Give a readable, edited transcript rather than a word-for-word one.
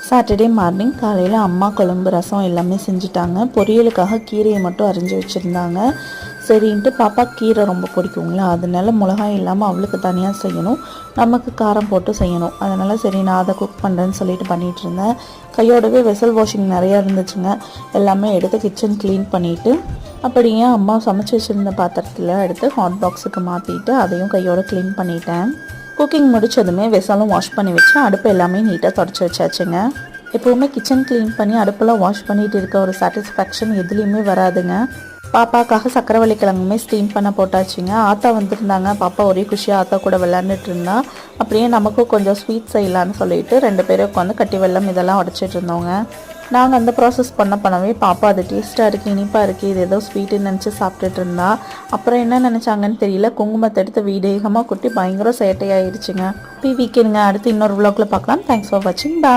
Saturday morning காலையில் அம்மா குழம்பு ரசம் எல்லாமே செஞ்சுட்டாங்க. பொரியலுக்காக கீரையை மட்டும் அரிஞ்சு வச்சுருந்தாங்க. சரின்ட்டு பாப்பா கீரை ரொம்ப பிடிக்குங்களா, அதனால மிளகாய் இல்லாமல் அவளுக்கு தனியாக செய்யணும், நமக்கு காரம் போட்டு செய்யணும். அதனால் சரி நான் அதை குக் பண்ணுறேன்னு சொல்லிட்டு பண்ணிகிட்டு இருந்தேன். கையோடவே வெசல் வாஷிங் நிறையா இருந்துச்சுங்க. எல்லாமே எடுத்து கிச்சன் க்ளீன் பண்ணிவிட்டு அப்படியே அம்மா சமைச்சு வச்சுருந்த பாத்திரத்தில் எடுத்து ஹாட் பாக்ஸுக்கு மாற்றிட்டு அதையும் கையோடு க்ளீன் பண்ணிட்டேன். குக்கிங் முடித்ததுமே வெசலும் வாஷ் பண்ணி வச்சு அடுப்பு எல்லாமே நீட்டாக தொடச்சி வச்சாச்சுங்க. எப்போவுமே கிச்சன் க்ளீன் பண்ணி அடுப்பெல்லாம் வாஷ் பண்ணிகிட்டு இருக்க ஒரு சாட்டிஸ்ஃபேக்ஷன் எதுலேயுமே வராதுங்க. பாப்பாக்காக சக்கரவள்ளி கிழங்குமே ஸ்டீம் பண்ண போட்டாச்சுங்க. ஆத்தா வந்துருந்தாங்க. பாப்பா ஒரே குஷியாக ஆத்தா கூட விளாண்டுட்டு இருந்தா. அப்படியே நமக்கும் கொஞ்சம் ஸ்வீட் செய்யலான்னு சொல்லிட்டு 2 பேரும் உட்காந்து கட்டி வெல்லம் இதெல்லாம் உடச்சிட்டு இருந்தோங்க. நாங்கள் அந்த ப்ராசஸ் பண்ணவே பாப்பா அது டேஸ்ட்டாக இருக்குது, இனிப்பாக இருக்குது, இது ஏதோ ஸ்வீட்டுன்னு நினச்சி சாப்பிட்டுட்டு இருந்தா. அப்புறம் என்ன நினச்சாங்கன்னு தெரியல, குங்குமத்தை எடுத்து வேகமாக கொட்டி பயங்கர சேட்டையாகிடுச்சுங்க. வீக்கெண்டுங்க. அடுத்து இன்னொரு vlogல பார்க்கலாம். தேங்க்ஸ் ஃபார் வாட்சிங். பாய்.